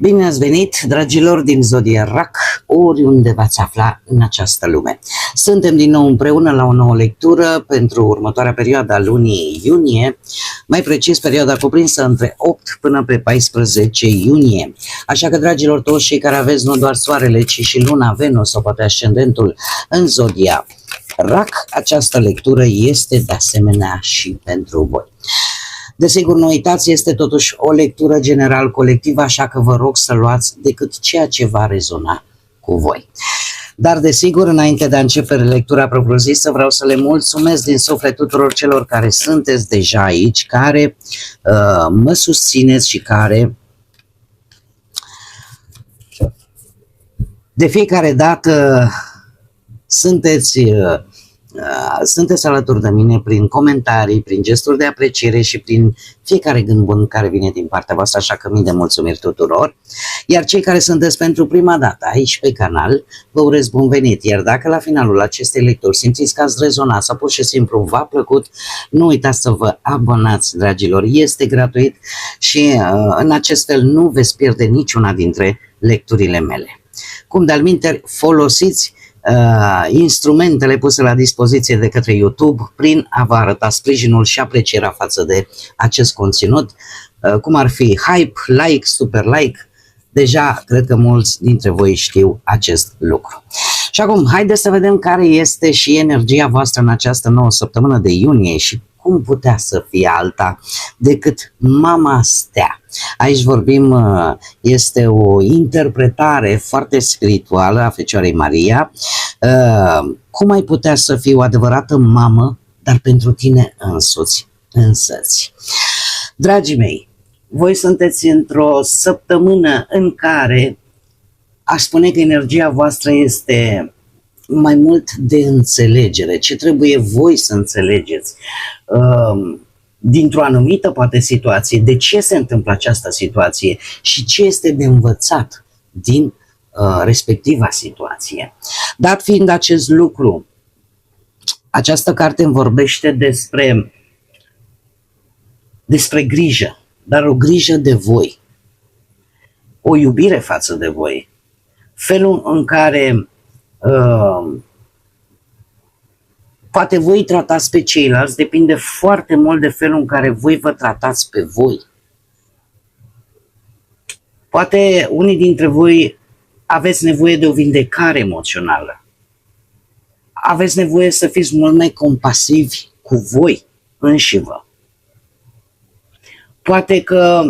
Bine ați venit, dragilor din Zodia RAC, oriunde v-ați afla în această lume. Suntem din nou împreună la o nouă lectură pentru următoarea perioadă a lunii iunie, mai precis perioada cuprinsă între 8 până pe 14 iunie. Așa că, dragilor, toți cei care aveți nu doar soarele, ci și luna, Venus sau poate ascendentul în Zodia RAC, această lectură este de asemenea și pentru voi. Desigur, nu uitați, este totuși o lectură general colectivă, așa că vă rog să luați decât ceea ce va rezona cu voi. Dar, desigur, înainte de a începe lectura propriu-zisă, vreau să le mulțumesc din suflet tuturor celor care sunteți deja aici, care mă susțineți și care de fiecare dată sunteți alături de mine prin comentarii, prin gesturi de apreciere și prin fiecare gând bun care vine din partea voastră, așa că mii de mulțumiri tuturor. Iar cei care sunteți pentru prima dată aici pe canal, vă urez bun venit. Iar dacă la finalul acestei lecturi simțiți că ați rezonat sau pur și simplu v-a plăcut, nu uitați să vă abonați, dragilor, este gratuit și în acest fel nu veți pierde niciuna dintre lecturile mele. Cum de-al minteri, folosiți instrumentele puse la dispoziție de către YouTube prin a vă arăta sprijinul și aprecierea față de acest conținut, cum ar fi hype, like, super like. Deja cred că mulți dintre voi știu acest lucru. Și acum, haideți să vedem care este și energia voastră în această nouă săptămână de iunie și cum putea să fie alta decât Mama Stea. Aici vorbim, este o interpretare foarte spirituală a Fecioarei Maria. Cum ai putea să fii o adevărată mamă, dar pentru tine însăți? Dragii mei, voi sunteți într-o săptămână în care aș spune că energia voastră este mai mult de înțelegere. Ce trebuie voi să înțelegeți dintr-o anumită poate situație, de ce se întâmplă această situație și ce este de învățat din respectiva situație. Dat fiind acest lucru, această carte îmi vorbește despre grijă, dar o grijă de voi, o iubire față de voi, felul în care poate voi tratați pe ceilalți depinde foarte mult de felul în care voi vă tratați pe voi. Poate unii dintre voi aveți nevoie de o vindecare emoțională. Aveți nevoie să fiți mult mai compasivi cu voi înșivă. Poate că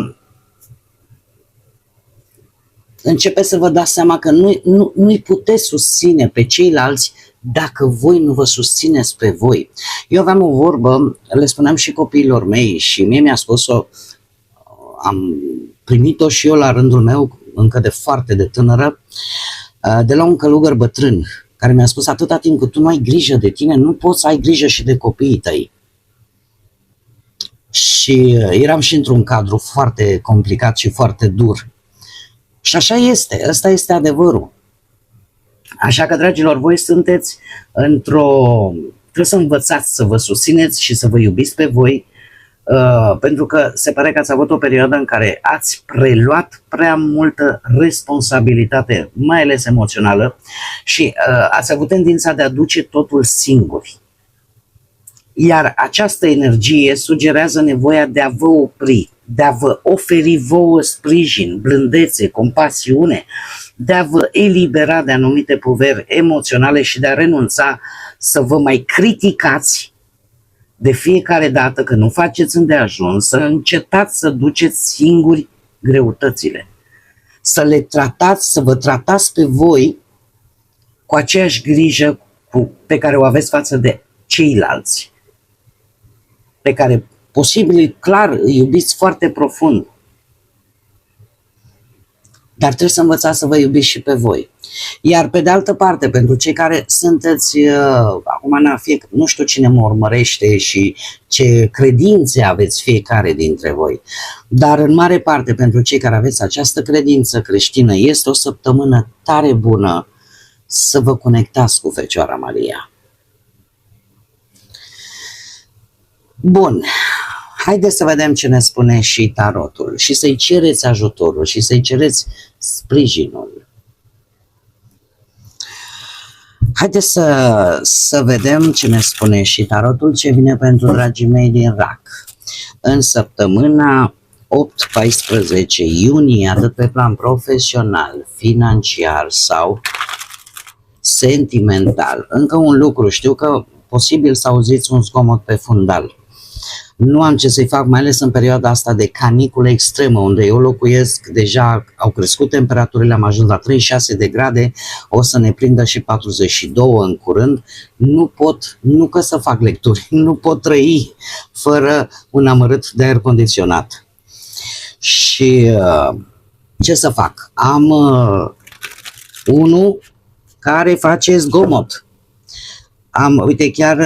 începeți să vă dați seama că nu-i puteți susține pe ceilalți dacă voi nu vă susțineți pe voi. Eu aveam o vorbă, le spuneam și copiilor mei și mie mi-a spus-o, am primit-o și eu la rândul meu, încă de foarte de tânără, de la un călugăr bătrân, care mi-a spus: atâta timp cât tu nu ai grijă de tine, nu poți să ai grijă și de copiii tăi. Și eram și într-un cadru foarte complicat și foarte dur. Și așa este, ăsta este adevărul. Așa că, dragilor, voi sunteți trebuie să învățați să vă susțineți și să vă iubiți pe voi, pentru că se pare că ați avut o perioadă în care ați preluat prea multă responsabilitate, mai ales emoțională, și ați avut tendința de a duce totul singuri. Iar această energie sugerează nevoia de a vă opri, de a vă oferi vouă sprijin, blândețe, compasiune, de a vă elibera de anumite poveri emoționale și de a renunța să vă mai criticați de fiecare dată că nu faceți îndeajuns, să încetați să duceți singuri greutățile, să vă tratați pe voi cu aceeași grijă pe care o aveți față de ceilalți, pe care posibil, clar, îi iubiți foarte profund. Dar trebuie să învățați să vă iubiți și pe voi. Iar pe de altă parte, pentru cei care sunteți, acum nu știu cine mă urmărește și ce credințe aveți fiecare dintre voi, dar în mare parte pentru cei care aveți această credință creștină, este o săptămână tare bună să vă conectați cu Fecioara Maria. Bun, Haideți să vedem ce ne spune și tarotul și să-i cereți ajutorul și să-i cereți sprijinul. Haideți să vedem ce ne spune și tarotul, ce vine pentru dragii mei din RAC. În săptămâna 8-14 iunie, atât pe plan profesional, financiar sau sentimental. Încă un lucru, știu că posibil să auziți un zgomot pe fundal. Nu am ce să-i fac, mai ales în perioada asta de caniculă extremă, unde eu locuiesc, deja au crescut temperaturile, am ajuns la 36 de grade, o să ne prindă și 42 în curând. Nu pot, nu că să fac lecturi, nu pot trăi fără un amărât de aer condiționat. Și ce să fac? Am unul care face zgomot. Uite, chiar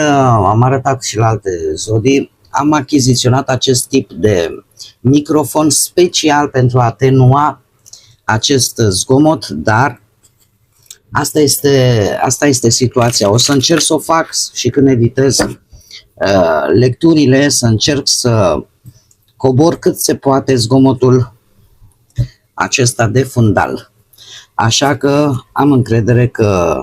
am arătat și la alte zodii, am achiziționat acest tip de microfon special pentru a atenua acest zgomot, dar asta este situația. O să încerc să o fac și când editez lecturile, să încerc să cobor cât se poate zgomotul acesta de fundal. Așa că am încredere că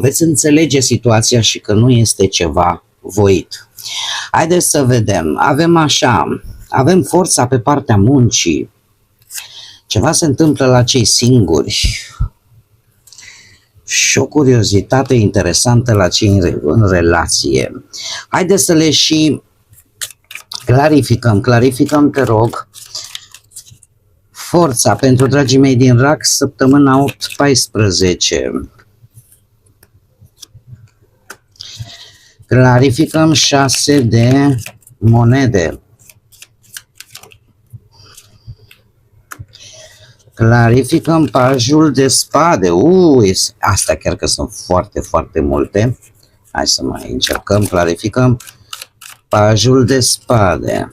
veți înțelege situația și că nu este ceva voit. Haideți să vedem. Avem forța pe partea muncii. Ceva se întâmplă la cei singuri. Și o curiozitate interesantă la cei în relație. Haideți să le și clarificăm. Clarificăm, te rog, forța pentru dragii mei din RAC, săptămâna 8-14. Clarificăm 6 de monede. Clarificăm pajul de spade. Astea chiar că sunt foarte, foarte multe. Hai să mai încercăm. Clarificăm pajul de spade.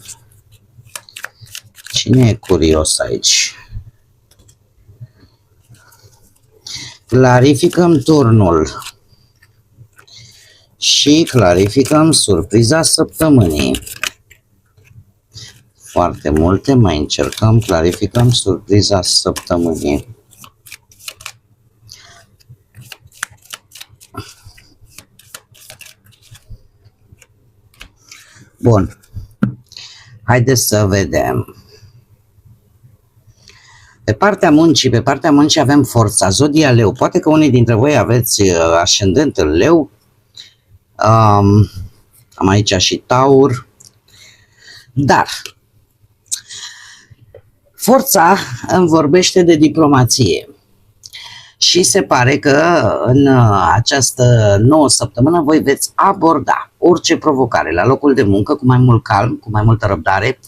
Cine e curios aici? Clarificăm turnul. Și clarificăm surpriza săptămânii. Foarte multe, mai încercăm, clarificăm surpriza săptămânii. Bun. Haideți să vedem. Pe partea muncii avem forța, zodia leu. Poate că unii dintre voi aveți ascendent în leu. Am aici și taur. Dar forța îmi vorbește de diplomație. Și se pare că în această nouă săptămână voi veți aborda orice provocare la locul de muncă cu mai mult calm, cu mai multă răbdare.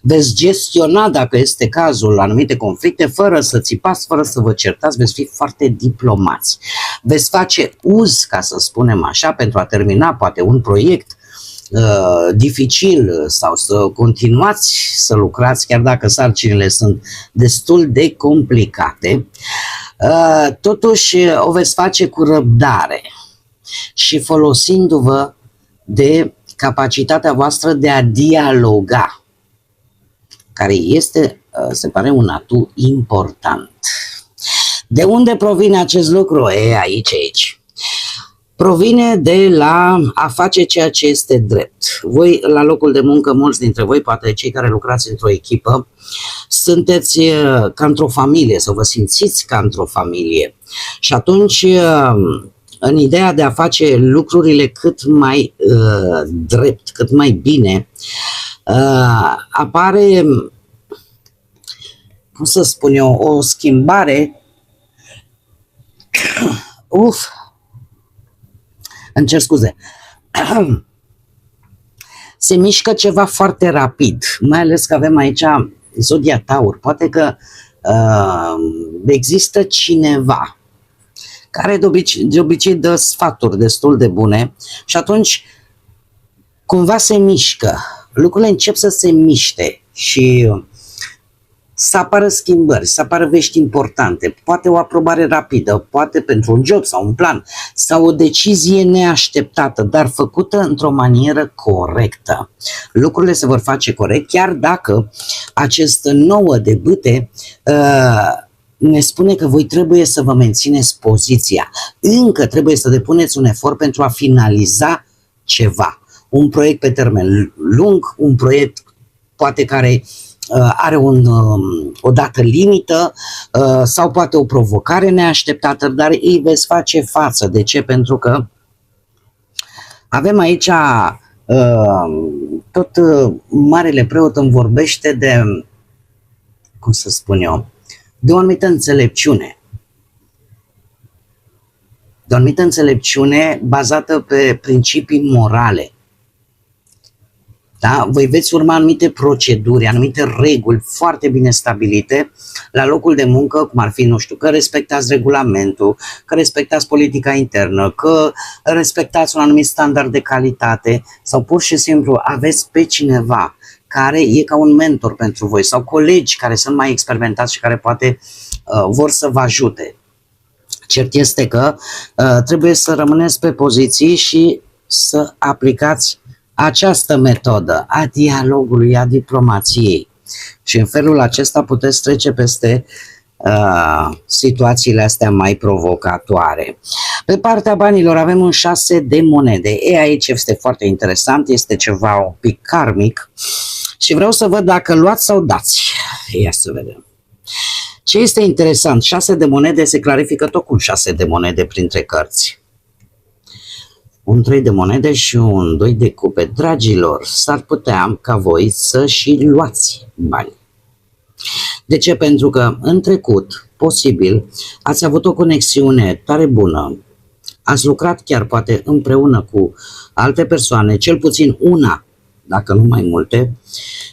Veți gestiona, dacă este cazul, anumite conflicte fără să țipați, fără să vă certați, veți fi foarte diplomați. Veți face uz, ca să spunem așa, pentru a termina poate un proiect dificil sau să continuați să lucrați, chiar dacă sarcinile sunt destul de complicate. Totuși o veți face cu răbdare și folosindu-vă de capacitatea voastră de a dialoga, care este, se pare, un atu important. De unde provine acest lucru? Aici. Provine de la a face ceea ce este drept. Voi, la locul de muncă, mulți dintre voi, poate cei care lucrați într-o echipă, sunteți ca într-o familie, să vă simțiți ca într-o familie. Și atunci, în ideea de a face lucrurile cât mai drept, cât mai bine, apare, cum să spun eu, o schimbare. Îmi cer scuze. Se mișcă ceva foarte rapid, mai ales că avem aici zodia taur. Poate că există cineva care de obicei dă sfaturi destul de bune și atunci cumva se mișcă. Lucrurile încep să se miște și să apară schimbări, să apară vești importante, poate o aprobare rapidă, poate pentru un job sau un plan, sau o decizie neașteptată, dar făcută într-o manieră corectă. Lucrurile se vor face corect, chiar dacă acest 9 de bâte ne spune că voi trebuie să vă mențineți poziția. Încă trebuie să depuneți un efort pentru a finaliza ceva. Un proiect pe termen lung, un proiect poate care are o dată limită sau poate o provocare neașteptată, dar îi veți face față. De ce? Pentru că avem aici tot Marele Preot îmi vorbește de, cum să spun eu, de o anumită înțelepciune. De o anumită înțelepciune bazată pe principii morale. Da? Voi veți urma anumite proceduri, anumite reguli foarte bine stabilite la locul de muncă, cum ar fi, nu știu, că respectați regulamentul, că respectați politica internă, că respectați un anumit standard de calitate sau pur și simplu aveți pe cineva care e ca un mentor pentru voi sau colegi care sunt mai experimentați și care poate vor să vă ajute. Cert este că trebuie să rămâneți pe poziții și să aplicați această metodă a dialogului, a diplomației. Și în felul acesta puteți trece peste situațiile astea mai provocatoare. Pe partea banilor avem un 6 de monede. Aici este foarte interesant, este ceva un pic karmic și vreau să văd dacă luați sau dați. Ia să vedem. Ce este interesant, 6 de monede se clarifică tot cu un 6 de monede printre cărți. Un 3 de monede și un 2 de cupe. Dragilor, s-ar putea ca voi să și luați bani. De ce? Pentru că în trecut, posibil, ați avut o conexiune tare bună, ați lucrat chiar poate împreună cu alte persoane, cel puțin una, dacă nu mai multe,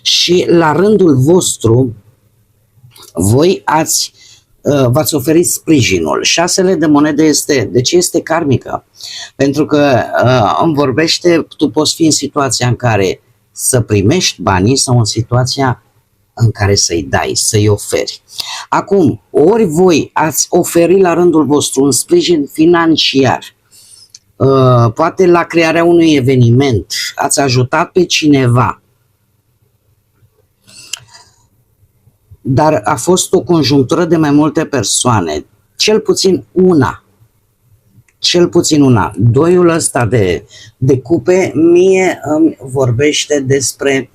și la rândul vostru, voi v-ați oferit sprijinul. 6 de monede este, de ce este karmică? Pentru că îmi vorbește, tu poți fi în situația în care să primești banii sau în situația în care să-i dai, să-i oferi. Acum, ori voi ați oferit la rândul vostru un sprijin financiar, poate la crearea unui eveniment, ați ajutat pe cineva, dar a fost o conjunctură de mai multe persoane, cel puțin una. Doiul ăsta de cupe mie îmi vorbește despre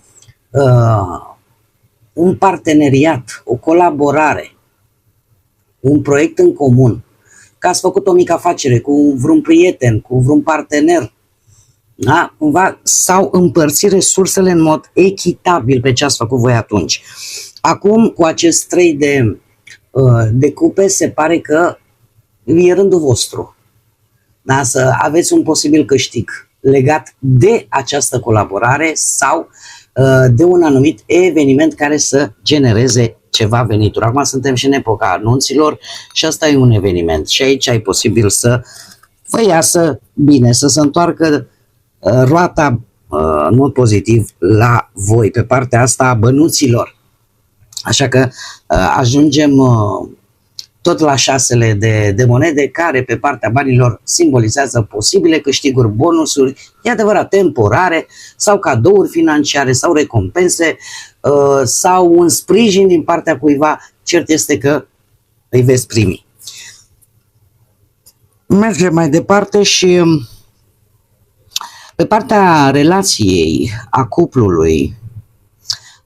un parteneriat, o colaborare, un proiect în comun. Că ați făcut o mică afacere cu vreun prieten, cu vreun partener, da? Cumva s-au împărțit resursele în mod echitabil pe ce ați făcut voi atunci. Acum, cu acest 3 de cupe, se pare că e rândul vostru. Da? Să aveți un posibil câștig legat de această colaborare sau de un anumit eveniment care să genereze ceva venituri. Acum suntem și în epoca anunților și asta e un eveniment. Și aici ai posibil să vă iasă bine, să se întoarcă roata în mod pozitiv la voi, pe partea asta a bănuților. Așa că ajungem tot la 6 de monede, care pe partea banilor simbolizează posibile câștiguri, bonusuri, e adevărat, temporare, sau cadouri financiare, sau recompense, sau un sprijin din partea cuiva. Cert este că îi veți primi. Mergem mai departe și pe partea relației, a cuplului,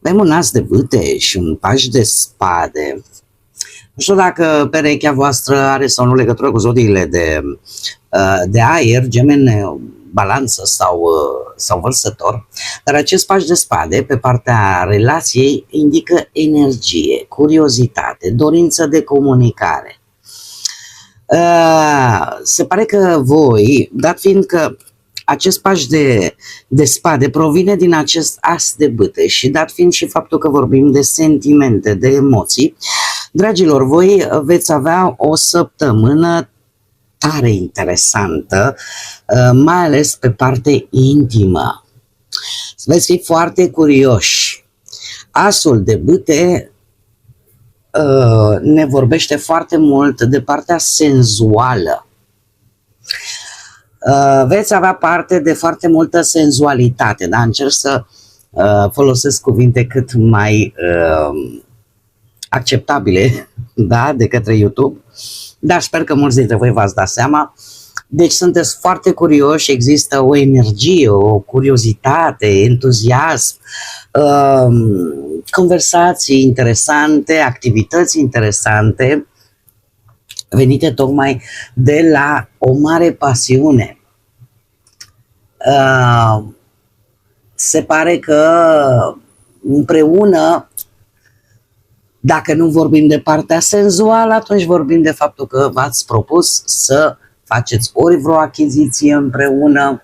avem un as de bâte și un paș de spade. Nu știu dacă perechea voastră are sau nu legătură cu zodiile de aer, Gemene, Balanță sau Vărsător, dar acest paș de spade pe partea relației indică energie, curiozitate, dorință de comunicare. Se pare că voi, dat fiind că acest paș de spade provine din acest as de bâte și dat fiind și faptul că vorbim de sentimente, de emoții, dragilor, voi veți avea o săptămână tare interesantă, mai ales pe parte intimă. Veți fi foarte curioși. Asul de bâte ne vorbește foarte mult de partea senzuală. Veți avea parte de foarte multă senzualitate, da? Încerc să folosesc cuvinte cât mai acceptabile, da, de către YouTube, dar sper că mulți dintre voi v-ați dat seama. Deci sunteți foarte curioși, există o energie, o curiozitate, entuziasm, conversații interesante, activități interesante, venite tocmai de la o mare pasiune. Se pare că împreună, dacă nu vorbim de partea senzuală, atunci vorbim de faptul că v-ați propus să faceți ori vreo achiziție împreună,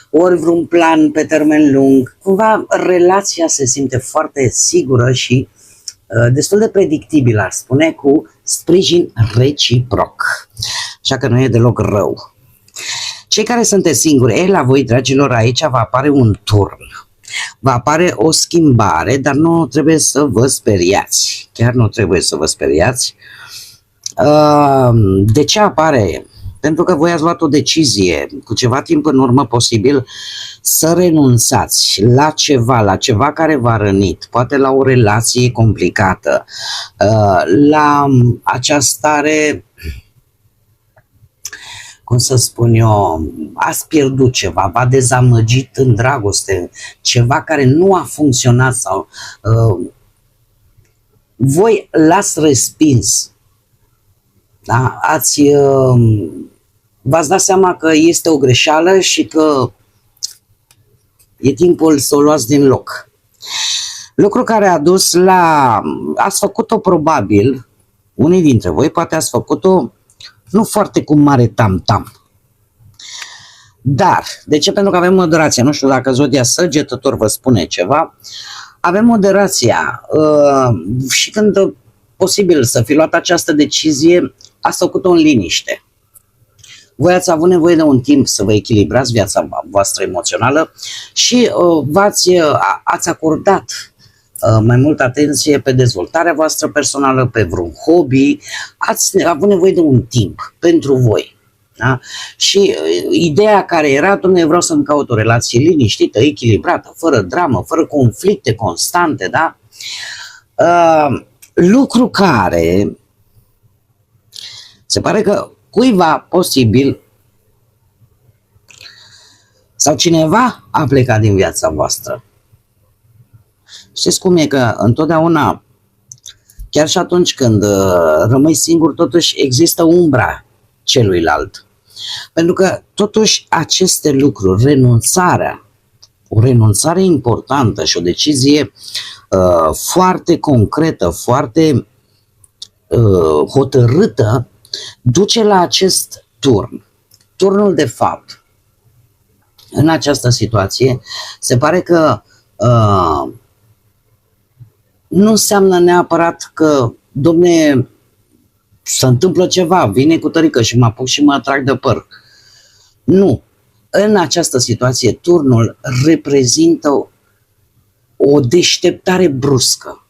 ori vreun plan pe termen lung. Cumva relația se simte foarte sigură și destul de predictibilă, aș spune, cu sprijin reciproc. Așa că nu e deloc rău. Cei care sunteți singuri, la voi, dragilor, aici va apare un turn. Va apare o schimbare, dar nu trebuie să vă speriați. Chiar nu trebuie să vă speriați. De ce apare? Pentru că voi ați luat o decizie cu ceva timp în urmă, posibil să renunțați la ceva care v-a rănit, poate la o relație complicată, la această stare, cum să spun eu, ați pierdut ceva, v-a dezamăgit în dragoste, ceva care nu a funcționat sau voi l-ați respins. Da? V-ați dat seama că este o greșeală și că e timpul să o luați din loc. Lucru care a dus la... Ați făcut-o probabil, unii dintre voi poate ați făcut-o nu foarte cu mare tam-tam. Dar, de ce? Pentru că avem moderația. Nu știu dacă zodia Săgetător vă spune ceva. Avem moderația și când posibil să fi luat această decizie, ați făcut-o în liniște. Voi ați avut nevoie de un timp să vă echilibrați viața voastră emoțională și ați acordat mai multă atenție pe dezvoltarea voastră personală, pe vreun hobby, ați avut nevoie de un timp pentru voi. Da? Și ideea care era, dom'le, vreau să-mi caut o relație liniștită, echilibrată, fără dramă, fără conflicte constante, da? Lucru care se pare că cuiva posibil sau cineva a plecat din viața voastră. Știți cum e? Că întotdeauna, chiar și atunci când rămâi singur, totuși există umbra celuilalt. Pentru că totuși aceste lucruri, renunțarea, o renunțare importantă și o decizie foarte concretă, foarte hotărâtă, duce la acest turn. Turnul, de fapt, în această situație, se pare că nu înseamnă neapărat că, domne, se întâmplă ceva, vine cu tărică și mă apuc și mă atrag de păr. Nu. În această situație, turnul reprezintă o deșteptare bruscă.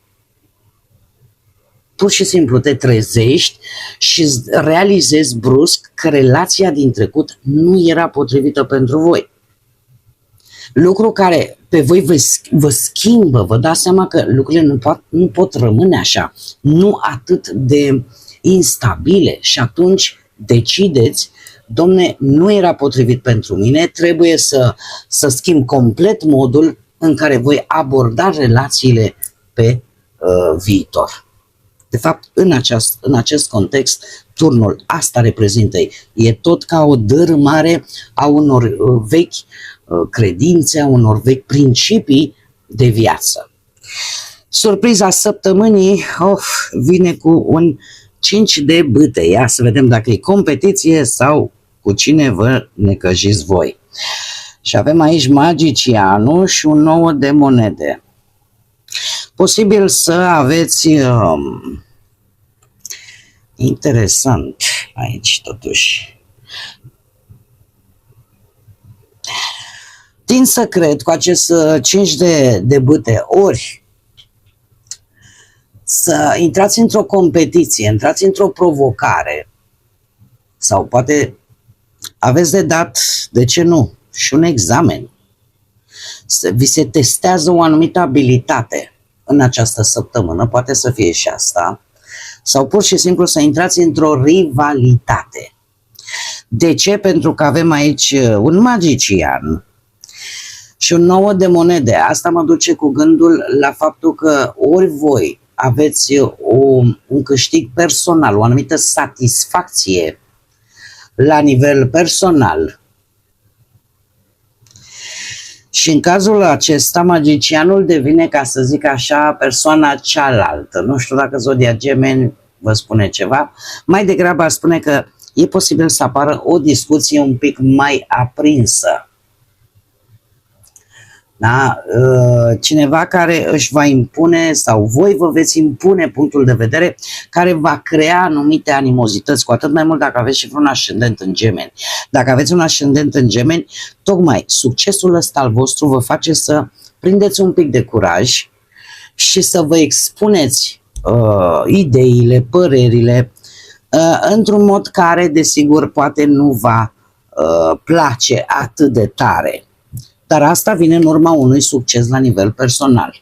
Pur și simplu te trezești și realizezi brusc că relația din trecut nu era potrivită pentru voi. Lucru care pe voi vă schimbă, vă dați seama că lucrurile nu pot rămâne așa, nu atât de instabile și atunci decideți, domne, nu era potrivit pentru mine, trebuie să schimb complet modul în care voi aborda relațiile pe viitor. De fapt, în acest context, turnul asta reprezintă. E tot ca o dărâmare a unor vechi credințe, a unor vechi principii de viață. Surpriza săptămânii vine cu un 5 de bâte. Ia să vedem dacă e competiție sau cu cine vă necăjiți voi. Și avem aici magicianul și un 9 de monede. Posibil să aveți interesant aici totuși. Tind să cred cu acest 5 de bâte, ori să intrați într-o competiție, intrați într-o provocare sau poate aveți de dat, de ce nu, și un examen. Vi se testează o anumită abilitate în această săptămână, poate să fie și asta, sau pur și simplu să intrați într-o rivalitate. De ce? Pentru că avem aici un magician și un 9 de monede. Asta mă duce cu gândul la faptul că ori voi aveți un câștig personal, o anumită satisfacție la nivel personal. Și în cazul acesta, magicianul devine, ca să zic așa, persoana cealaltă. Nu știu dacă Zodia Gemeni vă spune ceva. Mai degrabă ar spune că e posibil să apară o discuție un pic mai aprinsă. Da? Cineva care își va impune sau voi vă veți impune punctul de vedere care va crea anumite animozități, cu atât mai mult dacă aveți și vreun ascendent în Gemeni. Dacă aveți un ascendent în Gemeni, tocmai succesul ăsta al vostru vă face să prindeți un pic de curaj și să vă expuneți ideile, părerile într-un mod care, desigur, poate nu va place atât de tare. Dar asta vine în urma unui succes la nivel personal.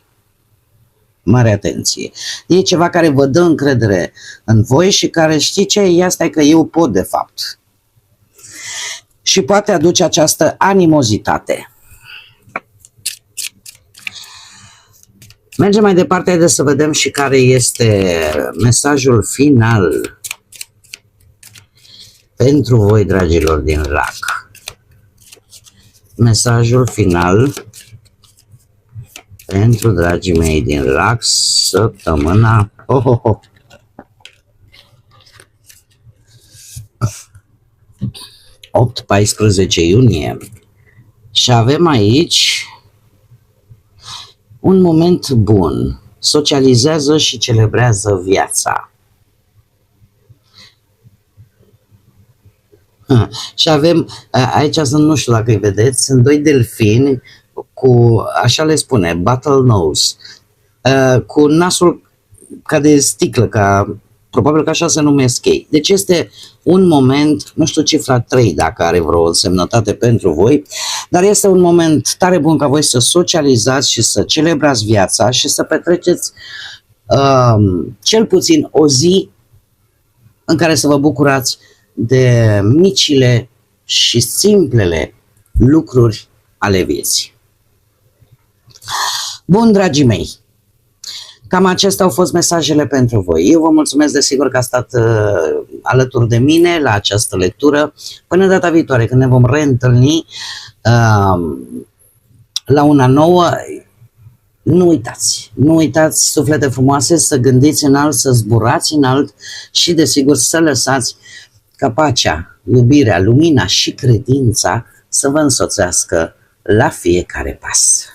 Mare atenție. E ceva care vă dă încredere în voi și care știi ce? E asta, e că eu pot de fapt. Și poate aduce această animozitate. Mergem mai departe, haideți să vedem și care este mesajul final pentru voi, dragilor din Rac. Mesajul final pentru dragii mei din Rac, săptămâna 8-14 iunie. Și avem aici un moment bun. Socializează și celebrează viața. Și avem, aici sunt, nu știu dacă îi vedeți, sunt doi delfini cu, așa le spune, battle nose, cu nasul ca de sticlă, probabil că așa se numesc ei. Deci este un moment, nu știu cifra 3 dacă are vreo însemnătate pentru voi, dar este un moment tare bun ca voi să socializați și să celebrați viața și să petreceți cel puțin o zi în care să vă bucurați de micile și simplele lucruri ale vieții. Bun, dragii mei, cam acestea au fost mesajele pentru voi. Eu vă mulțumesc, desigur, că ați stat alături de mine la această lectură. Până data viitoare, când ne vom reîntâlni la una nouă, nu uitați, suflete frumoase, să gândiți înalt, să zburați înalt și, desigur, să lăsați ca pacea, iubirea, lumina și credința să vă însoțească la fiecare pas.